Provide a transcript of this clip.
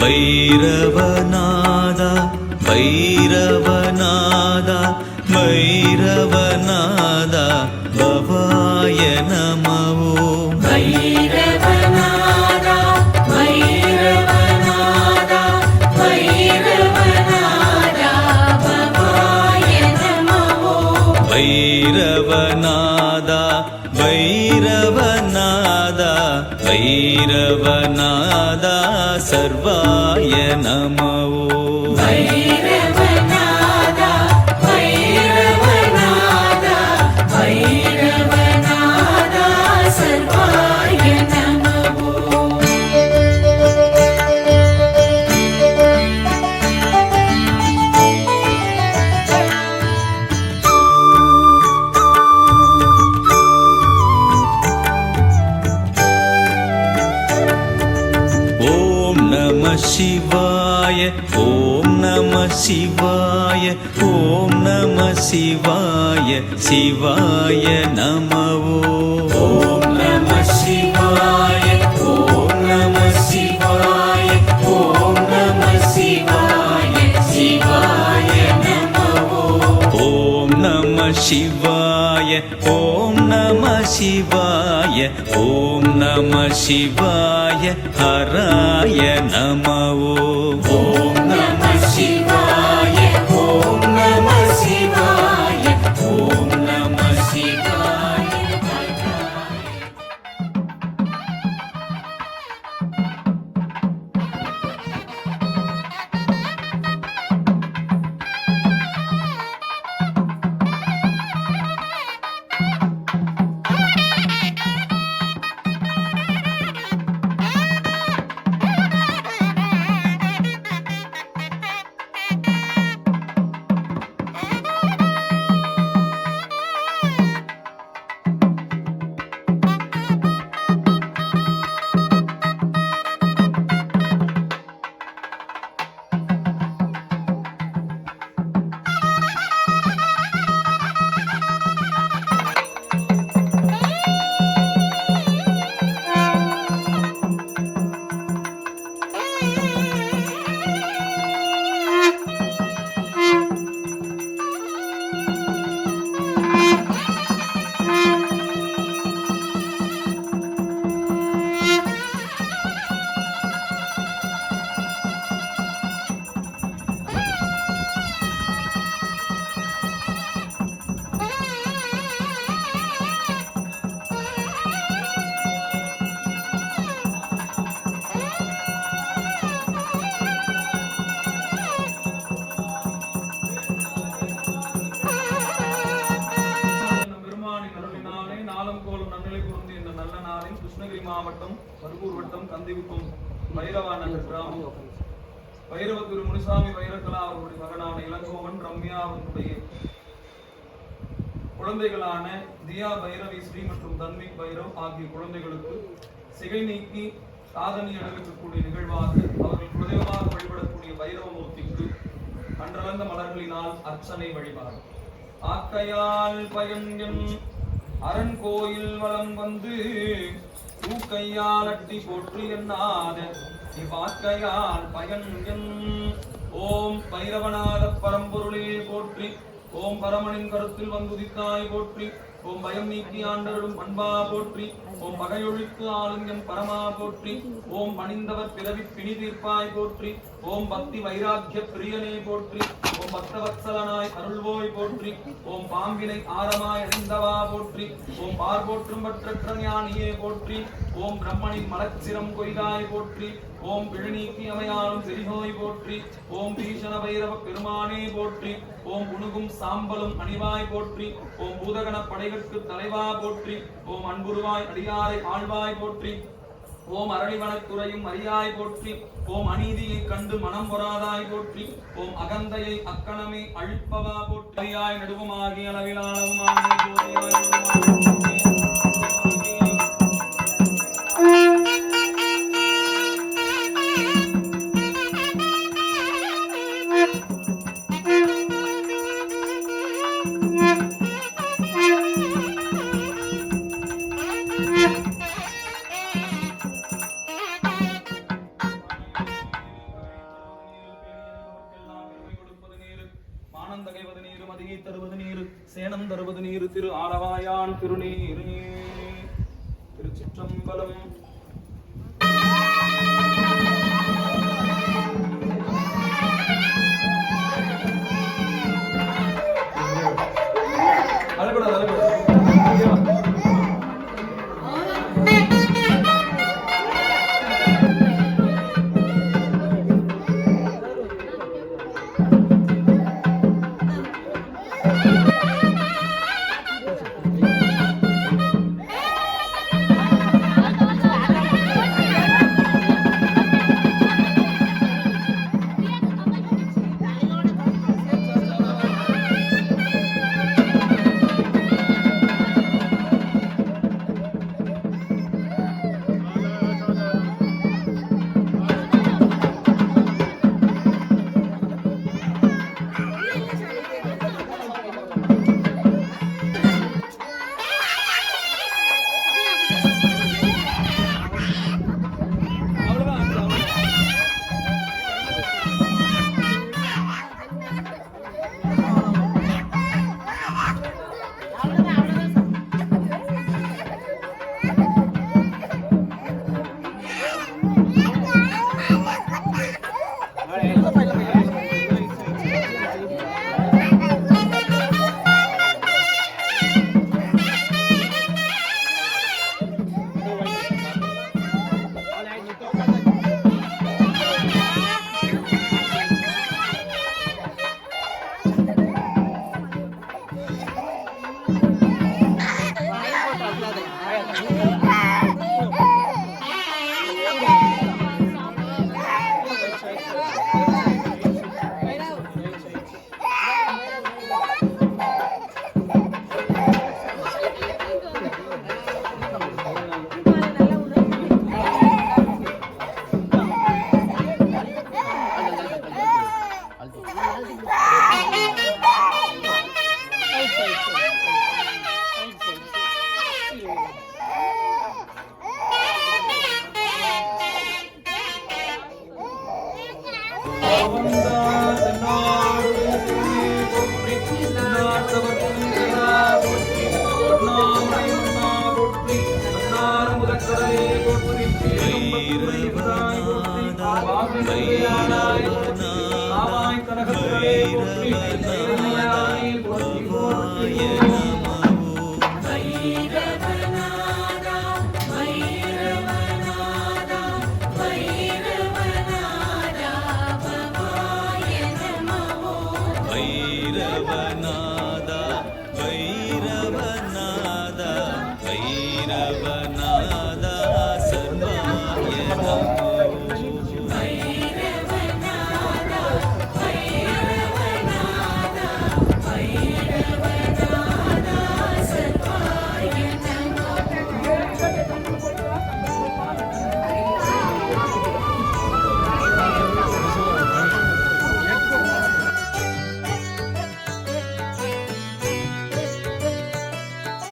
பைரவநாதா பைரவநாதா பைரவநாதா பவாய நமோ. பைரவநாதா பைரவநாதா பைரவநாதா பவாய நமோ. பைரவநாதா பைரவநாதா பைரவநாதா சர்வாய நமோ. பைரவநாதா பைரவநாதா பைரவநாதா சர்வாய நமோ. ஓம் நம சிவாய ஓம் நம சிவாய ஓம் நம சிவாய சிவாய நமோ. ஓம் நம சிவாய ஓம் நம சிவாய ஓம் நம சிவாய சிவாய நமோ. ஓம் நம சிவாய ஓம் நம சிவாய ஓம் நம சிவாய ஹராய நமோ. ஓம் நம சிவாய ஓம் நம சிவாய ஓம் நம சிவாய ஹராய. கிருஷ்ணகிரி மாவட்டம் பர்கூர் வட்டம் கந்திவுக்கும் பைரவா நகர் கிராமம் பைரவ திரு முனிசாமி வைரக்கலா அவர்களுடைய மகனான இளங்கோவன் ரம்யா அவர்களுடைய குழந்தைகளான தியா பைரவி ஸ்ரீ மற்றும் தன்விக் பைரவ் ஆகிய குழந்தைகளுக்கு சிகை நீக்கி சாதனை அடைவிக்கக்கூடிய நிகழ்வாக அவர்கள் குலதெய்வமாக வழிபடக்கூடிய பைரவமூர்த்திக்கு அன்றளந்த மலர்களினால் அர்ச்சனை வழிபாடு. ஆக்கையால் பயன் அரண் கோயில் வளம் வந்து தூக்கையால் அட்டி போற்றி என்னாத இவ்வாக்கையால் பயன். ஓம் பைரவநாத பரம்பொருளே போற்றி. ஓம் பரமனின் கருத்தில் வந்துதித்தாய் போற்றி. ஓம் பயம் நீக்கி ஆண்டருடும் அன்பா போற்றி. ஓம் பகையொழிக்கு ஆளுங்கம் பரமா போற்றி. ஓம் பணிந்தவர் பிறவி பிணி தீர்ப்பாய் போற்றி. ஓம் பக்தி வைராக்கிய பிரியனே போற்றி. ஓம் பக்தவத்சலனாய் அருள்வோய் போற்றி. ஓம் பாம்பினை ஆரமாய் அணிந்தவா போற்றி. ஓம் பார்போற்றும் பற்றற்ற ஞானியே போற்றி. ஓம் பிரம்மனின் மலச்சிரம் கொய்தாய் போற்றி. ஓம் பிழநீக்கி அமையாலும் செரிகோய் போற்றி. ஓம் பீஷண பைரவ பெருமானே போற்றி. ஓம் புணுகும் சாம்பலும் அணிவாய் போற்றி. ஓம் பூதகண படைகளுக்கு தலைவா போற்றி. ஓம் அன்புருவாய் அடியாரை ஆழ்வாய் போற்றி. ஓம் அரளிவனத்துறையும் அரியாய் போற்றி. ஓம் அநீதியை கண்டு மனம் பொறாதாய் போற்றி. ஓம் அகந்தையை அக்கணமே அழிப்பவா போற்றி. அரியாய் நடுவுமாகி அளவிலானவுமாகி தகைவது நீர் மதியை தருவது நீர் சேனம் தருவது நீர் திரு ஆலவாயான் திருநீர். திருச்சிற்றம்பலம். அழக்கூடாது அழக்கூடாது. வைரவநாத